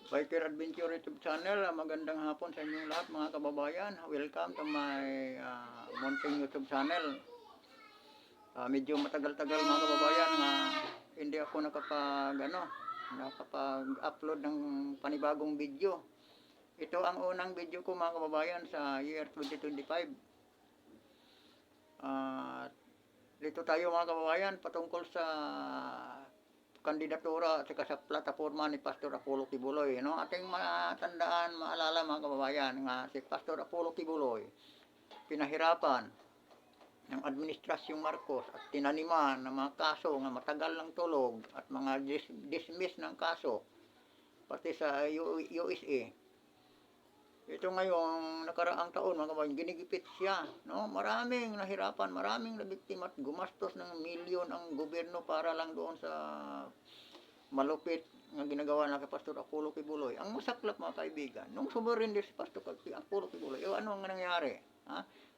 Biker Adventure YouTube channel. Magandang hapon sa inyong lahat mga kababayan. Welcome to my Mountain YouTube channel. Medyo matagal-tagal mga kababayan hindi ako nakapag-upload ng panibagong video. Ito ang unang video ko mga kababayan sa year 2025. Dito tayo mga kababayan patungkol sa kandidatura at saka sa plataforma ni Pastor Apollo Kibuloy. No? Ating matandaan, maalala mga kababayan nga si Pastor Apollo Kibuloy pinahirapan ng administrasyong Marcos at tinaniman ng mga kaso nga matagal ng tulog at mga dismiss ng kaso pati sa USA. Ito ngayong nakaraang taon mga kababayan, ginigipit siya, no? Maraming nahirapan, maraming nabiktima at gumastos ng milyon ang gobyerno para lang doon sa malupit nga ginagawa na kay Pastor Apollo Kibuloy. Ang masaklap mga kaibigan, nung sumurrender si Pastor Apollo Kibuloy, ano ang nangyari?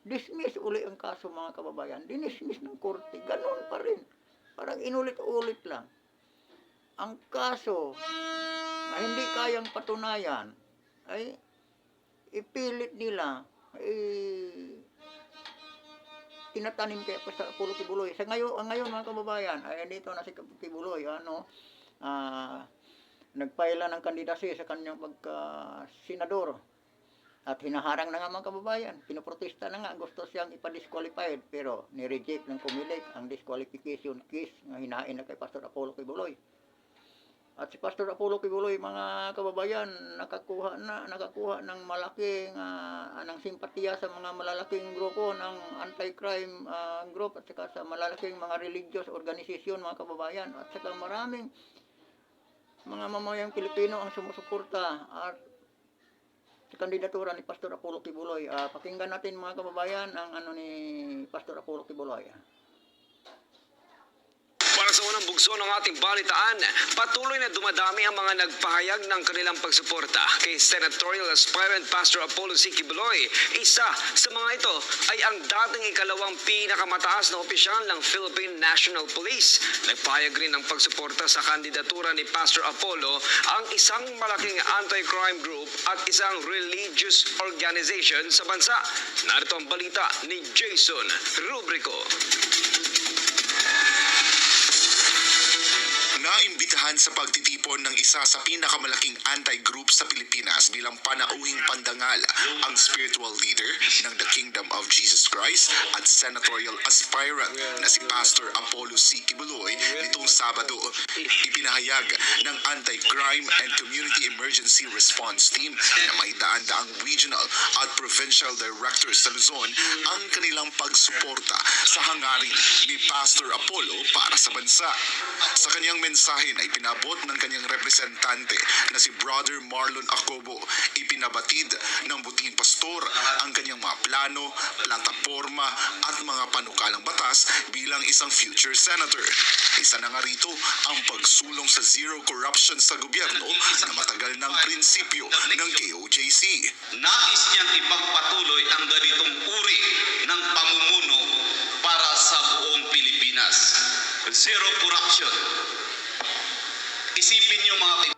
Dismiss uli ang kaso mga kababayan, dinismiss ng korte, ganoon pa rin. Parang inulit-ulit lang. Ang kaso na hindi kayang patunayan ay ipilit nila tinatanim kay Pastor Apollo Kibuloy. Sa ngayon mga kababayan, ay dito na si Kibuloy, nagpaila ng kandidacy sa kanyang pagka-senador. At hinaharang na nga mga kababayan, pinoprotesta na nga, gusto siyang ipa-disqualified, pero ni-reject ng Comelec ang disqualification case nga hinain na kay Pastor Apollo Kibuloy. At si Pastor Apollo Kibuloy mga kababayan nakakuha ng malaking ng simpatiya sa mga malalaking grupo ng anti-crime group at saka sa malalaking mga religious organization mga kababayan at saka maraming mga mamamayang Pilipino ang sumusuporta at sa kandidatura ni Pastor Apollo Kibuloy. Pakinggan natin mga kababayan ang ni Pastor Apollo Kibuloy. Para sa unang bugso ng ating balitaan, patuloy na dumadami ang mga nagpahayag ng kanilang pagsuporta kay Senatorial Aspirant Pastor Apollo C. Kibuloy. Isa sa mga ito ay ang dating ikalawang pinakamataas na opisyal ng Philippine National Police. Nagpahayag rin ng pagsuporta sa kandidatura ni Pastor Apollo ang isang malaking anti-crime group at isang religious organization sa bansa. Narito ang balita ni Jason Rubrico. Naimbitahan sa pagtitipon ng isa sa pinakamalaking anti-group sa Pilipinas bilang panauhing pandangal ang spiritual leader ng The Kingdom of Jesus Christ at senatorial aspirant na si Pastor Apollo C. Kibuloy nitong Sabado. Ipinahayag ng Anti-Crime and Community Emergency Response Team na may daan-daang regional at provincial directors sa Luzon ang kanilang pagsuporta sa hangarin ni Pastor Apollo para sa bansa. Sa kanyang mensahe ay pinabot ng kanyang representante na si Brother Marlon Acobo. Ipinabatid ng buting pastor ang kanyang mga plano, plataforma at mga panukalang batas bilang isang future senator. Isa na nga rito ang pagsulong sa zero corruption sa gobyerno na matagal ng prinsipyo ng KOJC. Nais niyang ipagpatuloy ang ganitong uri ng pamumuno para sa buong Pilipinas. Zero corruption. Isipin niyo mga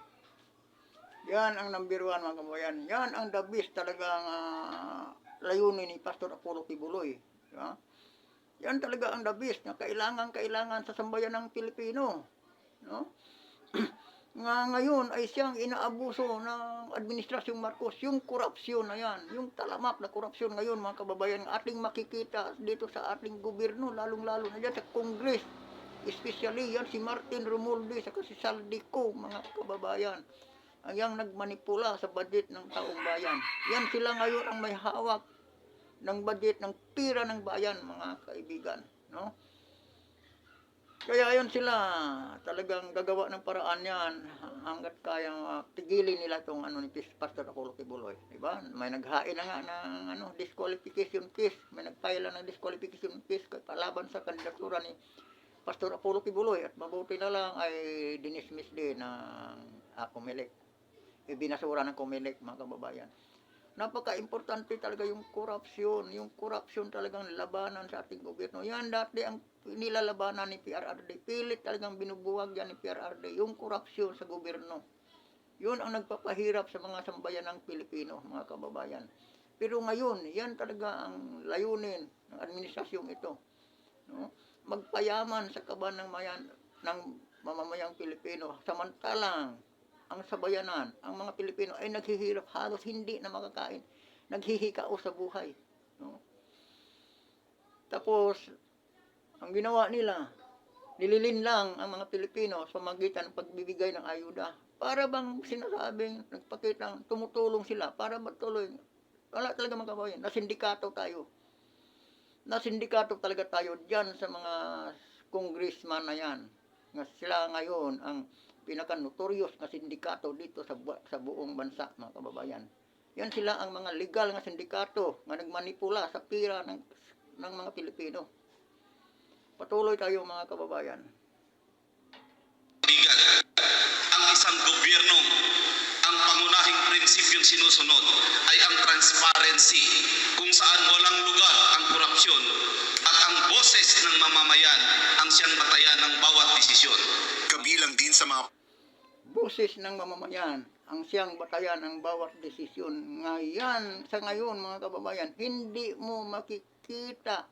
Yan ang number 1 mga kababayan. Yan ang the best talagang layunin ni Pastor Apollo Kibuloy. Diba? Yan talaga ang the best na kailangan sa sambayan ng Pilipino. No? Ngayon ay siyang inaabuso ng administrasyong Marcos. Yung korupsyon na yan, yung talamak na korupsyon ngayon mga kababayan, ating makikita dito sa ating gobyerno, lalong-lalo na dyan sa Congress. Especially yan si Martin Romualdez at si Saldico mga kababayan. Ang nagmanipula sa budget ng taong bayan. Yan sila ngayon ang may hawak ng budget ng pira ng bayan mga kaibigan. No? Kaya yan sila talagang gagawa ng paraan yan hanggat kayang tigilin nila itong ni Pastor Apollo Kibuloy. Diba? May naghain na nga ng disqualification case. May nagpaila ng disqualification case palaban sa kandidatura ni Pastor Apollo Kibuloy at mabuti na lang ay dinismiss din ng Comelec. Ibinasura ng Comelec mga kababayan. Napaka-importante talaga yung korupsyon. Yung korupsyon talagang labanan sa ating gobyerno. Yan dati ang nilalabanan ni PRRD. Pilit talagang binubuwag yan ni PRRD. Yung korupsyon sa gobyerno. Yun ang nagpapahirap sa mga sambayan ng Pilipino, mga kababayan. Pero ngayon, yan talaga ang layunin ng administrasyong ito. No? Magpayaman sa kaban ng mamamayang Pilipino. Samantalang ang sabayanan, ang mga Pilipino ay naghihirap, halos hindi na makakain. Naghihikao sa buhay. No? Tapos, ang ginawa nila, nililin lang ang mga Pilipino sa magitan ng pagbibigay ng ayuda. Para bang sinasabing, nagpakitang tumutulong sila para matuloy. Wala talaga mga kababayan, nasindikato tayo. Nasindikato talaga tayo dyan sa mga congressman na yan. Nga sila ngayon ang pinaka-notorious na sindikato dito sa buong bansa, mga kababayan. Yan sila ang mga legal na sindikato na nagmanipula sa pira ng mga Pilipino. Patuloy tayo mga kababayan. Legal. Ang isang gobyernong ang pangunahing prinsipyong sinusunod ay ang transparency, kung saan walang lugar ang korupsyon at ang boses ng mamamayan ang siyang batayan ng bawat desisyon. Kabilang din sa mga Boses ng mamamayan ang siyang batayan ng bawat desisyon. Sa ngayon mga kababayan, hindi mo makikita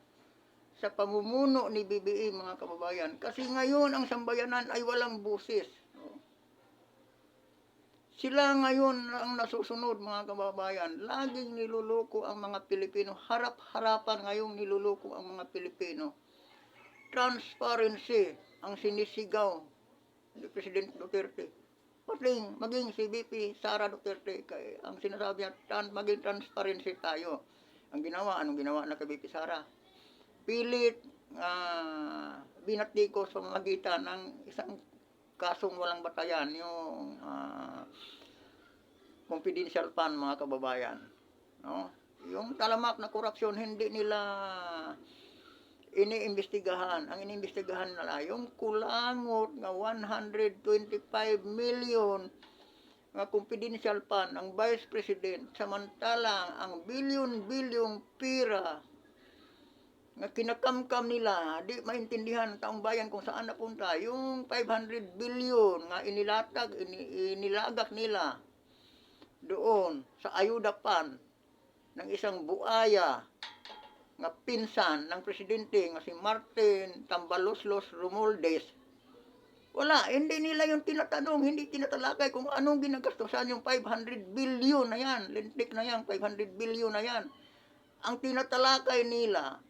sa pamumuno ni BBM mga kababayan. Kasi ngayon ang sambayanan ay walang boses. Sila ngayon ang nasusunod mga kababayan. Laging niluloko ang mga Pilipino. Harap-harapan ngayong niluloko ang mga Pilipino. Transparency ang sinisigaw ni President Duterte. Maging si VP Sara Duterte, ang sinasabi niya, maging transparency tayo. Anong ginawa na kay VP Sara? Pilit binatikos sa magitan ng isang kasong walang batayan, yung confidential fund mga kababayan. No? Yung talamak na korupsyon, hindi nila iniimbestigahan. Ang iniimbestigahan nila, yung kulangot nga 125 million nga confidential fund ng Vice President, samantalang ang bilyon-bilyong pira nga kinakamkam nila, di maintindihan ng taong bayan kung saan napunta. Yung 500 billion nga inilagak nila doon sa ayuda fund ng isang buaya nga pinsan ng presidente nga si Martin Tambaloslos Romualdez. Wala, hindi nila yung tinatanong, hindi tinatalakay kung anong ginagastusan yung 500 billion na yan, lintik na yan, 500 billion na yan. Ang tinatalakay nila,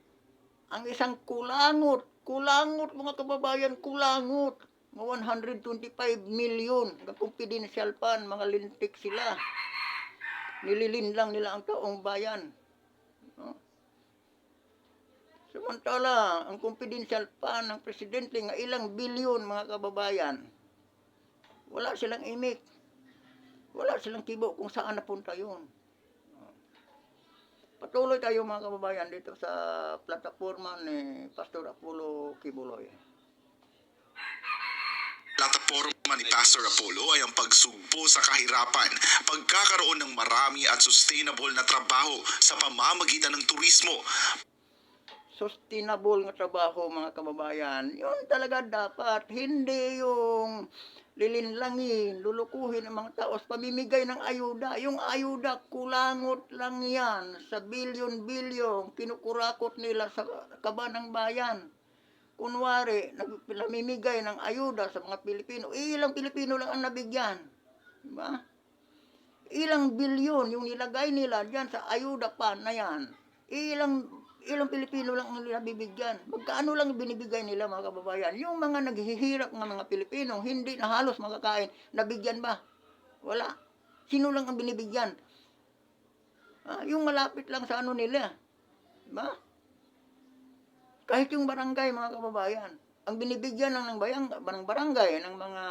ang isang kulangot mga kababayan, kulangot, 125 million, nga confidential fund, mga lintik sila. Nililin lang nila ang taong bayan. No? Samantala, ang confidential fund ng presidente nga ilang bilyon mga kababayan, wala silang imik. Wala silang kibo kung saan napunta yun. Patuloy tayo mga kababayan dito sa plataforma ni Pastor Apollo Kibuloy. plataporma ni Pastor Apollo ay ang pagsugpo sa kahirapan, pagkakaroon ng marami at sustainable na trabaho sa pamamagitan ng turismo. Sustainable nga trabaho mga kababayan, yun talaga dapat, hindi yung lilinlangin, lulukuhin ang mga tao sa pamimigay ng ayuda. Yung ayuda, kulangot lang yan sa bilyon-bilyon, kinukurakot nila sa kaban ng bayan. Kunwari, namimigay ng ayuda sa mga Pilipino, ilang Pilipino lang ang nabigyan. Diba? Ilang bilyon yung nilagay nila dyan sa ayuda pa na yan. Ilang Pilipino lang ang nabibigyan. Magkaano lang binibigay nila mga kababayan? Yung mga naghihirap ng mga Pilipino, hindi na halos makakain, nabigyan ba? Wala. Sino lang ang binibigyan? Yung malapit lang sa ano nila. Diba? Kahit yung barangay mga kababayan, ang binibigyan lang ng barangay, ng mga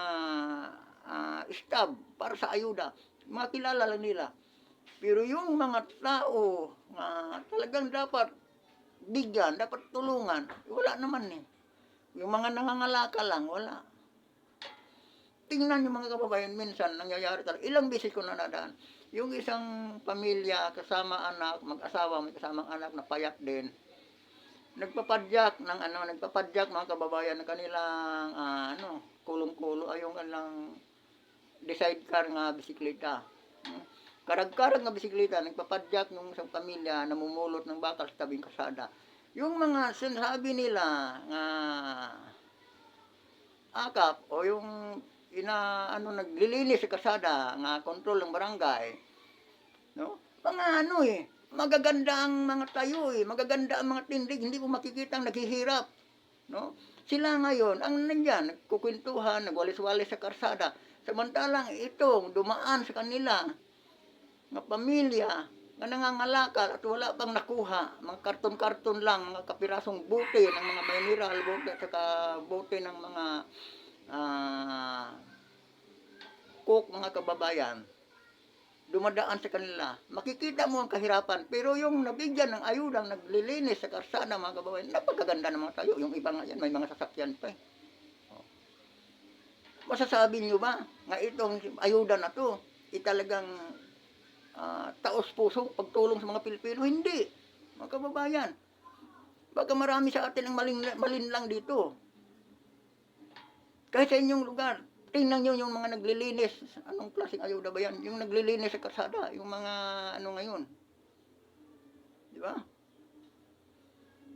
staff para sa ayuda, mga kilala lang nila. Pero yung mga tao talagang dapat bigyan, dapat tulungan, wala naman eh. Yung mga nangangalaka lang, wala. Tingnan yung mga kababayan, minsan nangyayari talaga. Ilang beses ko na nadaan. Yung isang pamilya, kasama anak, mag-asawa, may kasamang anak na payat din. Nagpapadyak mga kababayan ng kanilang kulong-kulo ay yung kanilang sidecar nga bisikleta. Karag-karag nga bisikleta, nagpapadyak yung isang pamilya, namumulot ng bakal sa tabing kasada. Yung mga sinasabi nila nga akap o yung naglilinis sa kasada nga kontrol ng barangay, no? Mga magaganda ang mga tayo magaganda ang mga tindig, hindi mo makikita ang naghihirap, no? Sila ngayon, ang nandyan, nagkukwentuhan, nagwalis-walis sa karsada, samantalang itong dumaan sa kanila, nga pamilya, nga nangangalakal at wala pang nakuha, mga karton-karton lang, mga kapirasong bote ng mga mineral, bote, at saka bote ng mga cook, mga kababayan, dumadaan sa kanila. Makikita mo ang kahirapan, pero yung nabigyan ng ayudang naglilinis sa karsada, mga kababayan, napakaganda ng mga tayo. Yung iba nga yan, may mga sasakyan pa eh. Masasabi nyo ba nga itong ayuda na to, talagang taos-puso pagtulong sa mga Pilipino? Hindi, mga kababayan. Baka marami sa atin ang malinlang dito. Kahit sa inyong lugar, tingnan nyo yung mga naglilinis. Anong klaseng ayuda ba yan? Yung naglilinis sa kalsada, yung mga ngayon. Di ba?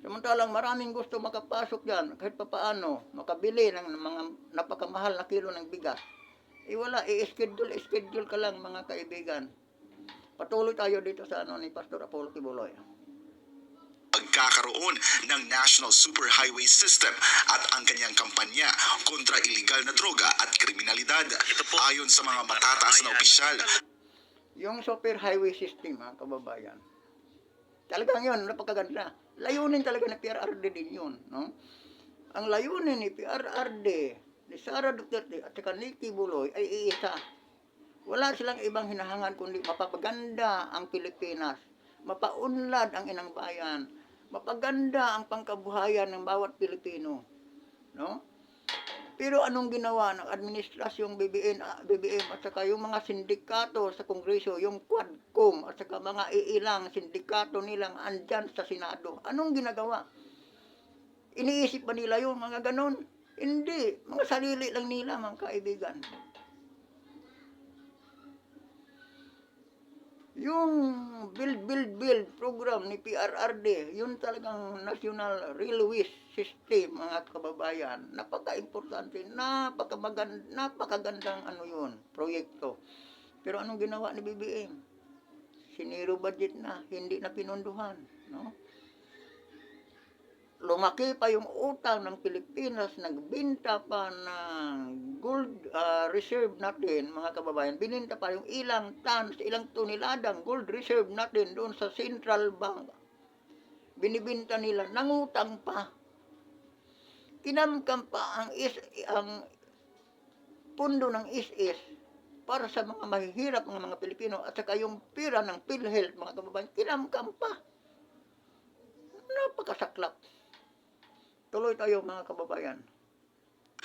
Samantalang maraming gusto makapasok dyan, kahit papaano, makabili ng mga napakamahal na kilo ng bigas. Wala, i-schedule ka lang, mga kaibigan. Patuloy tayo dito sa ni Pastor Apollo Kibuloy. Pagkakaroon ng National Superhighway System at ang kanyang kampanya kontra iligal na droga at kriminalidad. Ayon sa mga matataas na opisyal, Yung superhighway system, mga kababayan, talagang yun, napakaganda. Layunin talaga ng PRRD din yun, no? Ang layunin ni PRRD, ni Sara Duterte at saka ni Kibuloy ay iisa. Wala silang ibang hinahangan kundi mapapaganda ang Pilipinas, mapaunlad ang inang bayan, mapaganda ang pangkabuhayan ng bawat Pilipino, no? Pero anong ginawa ng administrasyong BBM at saka yung mga sindikato sa Kongreso, yung Quadcom at saka mga iilang sindikato nilang andyan sa Senado? Anong ginagawa? Iniisip ba nila yung mga ganon? Hindi. Mga sarili lang nila, mga kaibigan. Yung build program ni PRRD, yun talagang National Railway System, mga kababayan. Napaka-importante, napakagandang yun, proyekto. Pero anong ginawa ni BBM? Siniro budget na, hindi na pinunduhan, no? Lumaki pa yung utang ng Pilipinas, nagbinta pa ng gold reserve natin, mga kababayan. Bininta pa yung ilang tons, ilang toneladang gold reserve natin doon sa Central Bank. Binibinta nila, nangutang pa. Kinamkam pa ang pundo ng ISIS para sa mga mahihirap ng mga Pilipino at saka yung pira ng PhilHealth, mga kababayan, kinamkam pa. Napakasaklap. Tuloy tayo, mga kababayan.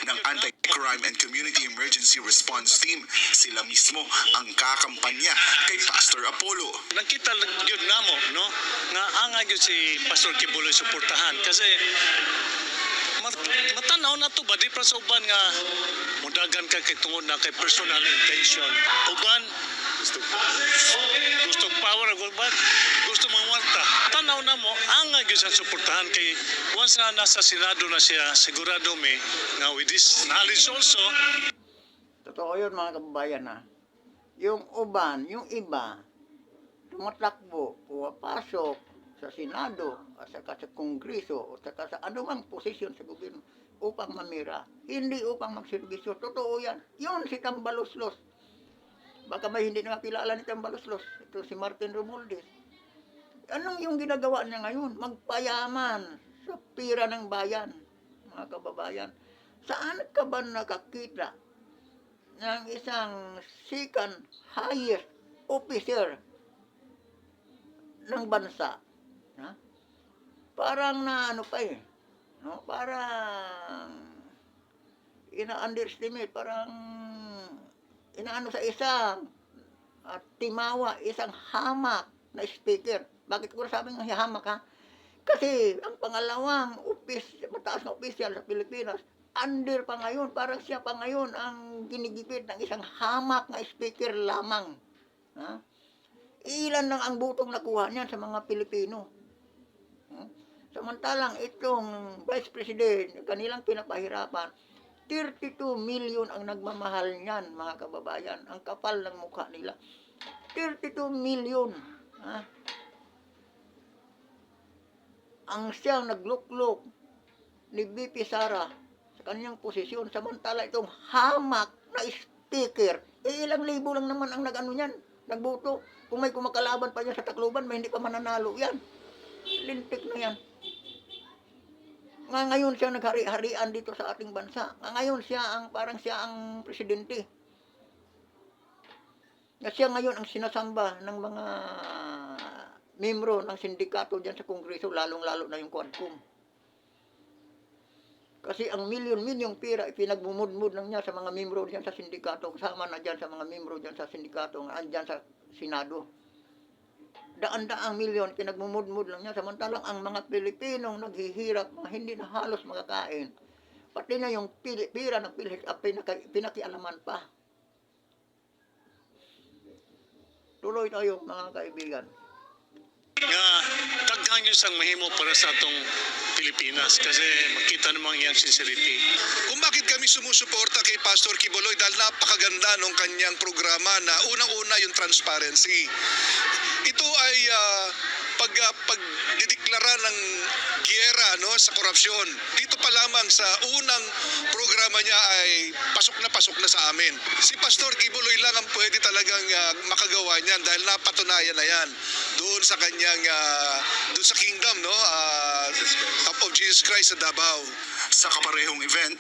ng Anti-Crime and Community Emergency Response Team, sila mismo ang kakampanya kay Pastor Apollo. Nakita yun namo, no? Nga anga yun si Pastor Kibuloy suportahan. Kasi matanaw na to ba? Di pa sa uban nga mudagan ka kay tungod na kay personal intention. Uban, gusto power, gusto mangwarta. Tanaw na mo, anga yun sa suportahan kay once na nasa Senado na siya, sigurado may nga with this knowledge also. Totoo yun, mga kababayan, ha. Yung uban, yung iba, tumatakbo, pumapasok sa Senado, at saka sa Kongreso, at saka sa anumang posisyon sa gobyerno, upang mamira, hindi upang magserbisyo. Totoo yan. Yun si Tambaloslos. Baka may hindi nakakilala ni Tambaloslos. Ito si Martin Romualdez. Anong yung ginagawa niya ngayon? Magpayaman sa pira ng bayan, mga kababayan. Saan ka ba nakakita ng isang second highest officer ng bansa? Ha? Parang na ano pa eh. No? Parang ina-underestimate, parang inaano sa isang timawa, isang hamak na speaker. Bakit ko sabing hamak, ha? Kasi ang pangalawang mataas na opisyal sa Pilipinas under pa ngayon, parang siya pa ngayon ang ginigipit ng isang hamak na speaker lamang. Ha? Ilan lang ang butong nakuha niyan sa mga Pilipino. Samantalang itong Vice President, kanilang pinapahirapan, 32 million ang nagmamahal niyan, mga kababayan. Ang kapal ng mukha nila. 32 million. Ha? Ang siyang nagluklok ni BP Sara sa kanyang posisyon. Samantala itong hamak na speaker, ilang libo lang naman ang nag-ano niyan, nagboto. Kung may kumakalaban pa yan sa Tacloban, may hindi pa mananalo yan. Lintik na yan. Ngayon siya naghari-harian dito sa ating bansa. Ngayon parang siya ang presidente. Siya ngayon ang sinasamba ng mga membro ng sindikato diyan sa Kongreso, lalong-lalo na yung Quadcom. Kasi ang milyon-milyong pera ipinagmumudmud lang niya sa mga membro diyan sa sindikato, kasama na diyan sa mga membro diyan sa sindikato, andyan sa Senado. Daan-daang milyon pinagmumudmud lang niya, samantalang ang mga Pilipinong naghihirap, hindi na halos makakain. Pati na yung pira ng PhilHealth pinakialaman pa. Tuloy tayo, mga kaibigan. Nga daghan yun sang mahimo para sa atong Pilipinas kasi makita namang iyang sincerity. Kung bakit kami sumusuporta kay Pastor Quiboloy dahil napakaganda ng kanyang programa na unang-una yung transparency. Ito ay pagdideklara ng giyera sa korupsyon. Dito pa lamang sa unang programa niya ay pasok na sa amin. Si Pastor Quiboloy lang ang pwede talagang makagawa niyan dahil napatunayan na yan doon sa kanyang doon sa kingdom of Jesus Christ sa Davao. Sa kaparehong event,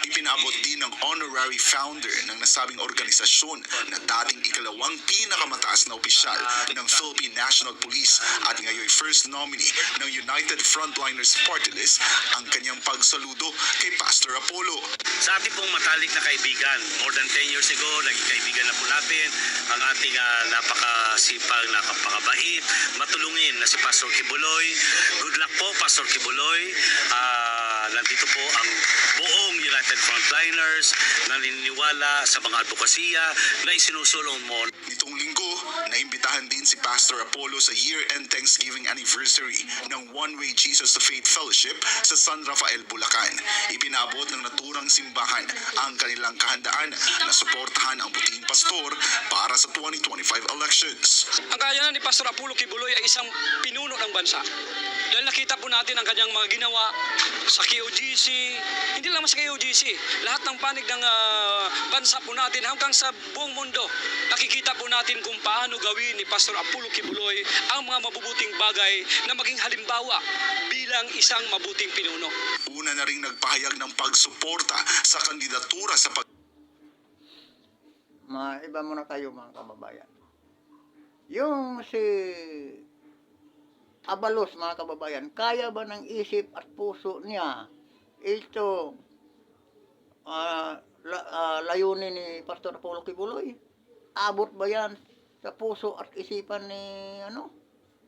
ipinabot din ng honorary founder ng nasabing organisasyon na dating ikalawang pinakamataas na opisyal ng Philippine National Police at ngayon first nominee ng United Frontliners Party List ang kanyang pagsaludo kay Pastor Apollo. Sa ating pong matalik na kaibigan, more than 10 years ago, naging kaibigan na po natin ang ating napakasipag, napakabait, matulungin na si Pastor Quiboloy. Good luck po, Pastor Quiboloy. Nandito po ang buong United Frontliners na naniniwala sa mga advokasya na isinusulong mo. Nitong linggo, naimbitahan din si Pastor Apollo sa year-end Thanksgiving anniversary ng One Way Jesus to Faith Fellowship sa San Rafael, Bulacan. Ipinabot ng naturang simbahan ang kanilang kahandaan na suportahan ang buting pastor para sa 2025 elections. Ang kakayanan ni Pastor Apollo Quiboloy ay isang pinuno ng bansa. Dahil nakita po natin ang kanyang mga ginawa sa KOGC, hindi lang sa KOGC, lahat ng panig ng bansa po natin hanggang sa buong mundo. Nakikita po natin kung paano gawin ni Pastor Apollo Quiboloy ang mga mabubuting bagay na maging halimbawa bilang isang mabuting pinuno. Una na ring nagpahayag ng pagsuporta sa kandidatura sa Iba muna tayo, mga kababayan. Yung si Abalos, mga kababayan, kaya ba ng isip at puso niya ito layunin ni Pastor Apollo Quiboloy? Abot ba yan sa puso at isipan ni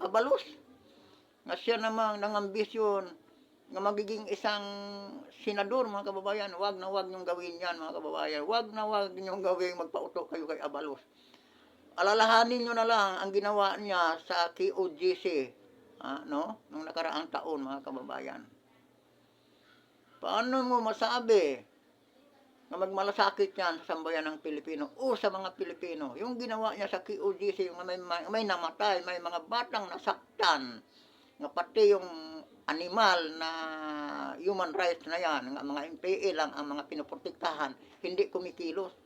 Abalos? Nga siya namang nangambisyon nga magiging isang senador, mga kababayan. Wag na wag niyong gawin yan, mga kababayan. Wag na wag niyong gawin magpauto kayo kay Abalos. Alalahanin niyo na lang ang ginawa niya sa KOGC nung nakaraang taon, mga kababayan. Paano mo masabi na magmalasakit yan sa sambayan ng Pilipino o sa mga Pilipino? Yung ginawa niya sa KOGC, yung may namatay, may mga batang nasaktan, nga pati yung animal na human rights na yan, nga mga MPA lang ang mga pinoprotektahan, hindi kumikilos.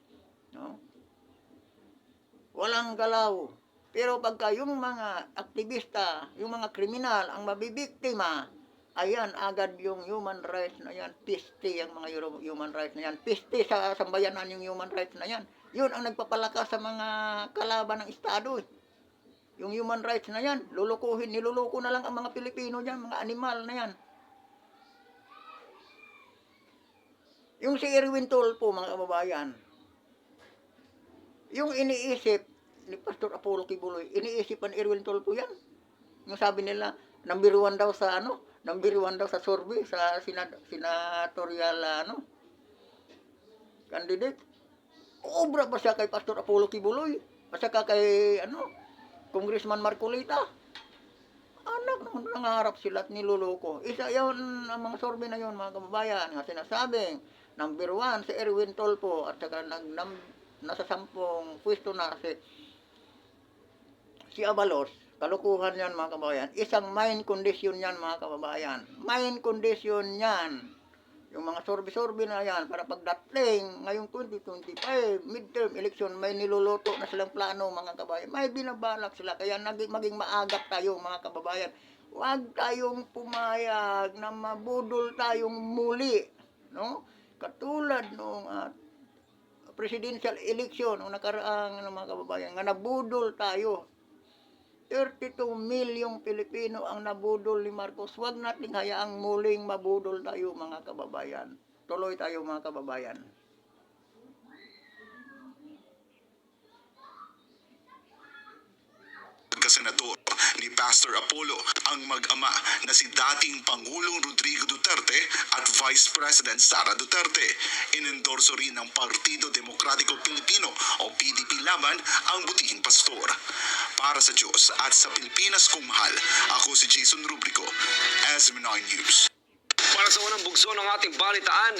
Walang galaw. Pero pagka yung mga aktivista, yung mga kriminal, ang mabibiktima, ayan, agad yung human rights na yan, piste yung mga human rights na yan, piste sa sambayanan yung human rights na yan. Yun ang nagpapalakas sa mga kalaban ng Estado. Yung human rights na yan, niluluko na lang ang mga Pilipino dyan, mga animal na yan. Yung si Erwin Tulfo, mga kababayan, yung iniisip ni Pastor Apollo Quiboloy, iniisipan ni Erwin Tulfo yan. Yung sabi nila, number one daw sa survey, sa senatorial, candidate. Obra pa siya kay Pastor Apollo Kibuloy. At saka kay, Congressman Marcolita. Anak naman, nangarap sila at niluloko. Isa yun, ang mga survey na yun, mga kababayan, nga sinasabing, number 1, si Erwin Tolpo, at saka nasa 10 pwesto na si Abalos. Kalukuhan yan, mga kababayan. Isang main condition yan, mga kababayan. Main condition yan. Yung mga survey na yan, para pagdating ngayong 2025, midterm election, may niluluto na silang plano, mga kababayan. May binabalak sila, kaya maging maagap tayo, mga kababayan. Huwag tayong pumayag na mabudol tayong muli, no? Katulad nung presidential election, nung nakaraang mga kababayan, nga nabudol tayo. 32 milyong Pilipino ang nabudol ni Marcos. Huwag nating hayaang muling mabudol tayo, mga kababayan. Tuloy tayo, mga kababayan. Senador ni Pastor Apollo ang mag-ama na si dating Pangulong Rodrigo Duterte at Vice President Sara Duterte. Inendorso rin ng Partido Demokratiko Pilipino o PDP laban ang butihing pastor. Para sa Diyos at sa Pilipinas kung mahal, ako si Jason Rubrico, SB9 News. Para sa unang bugso ng ating balitaan,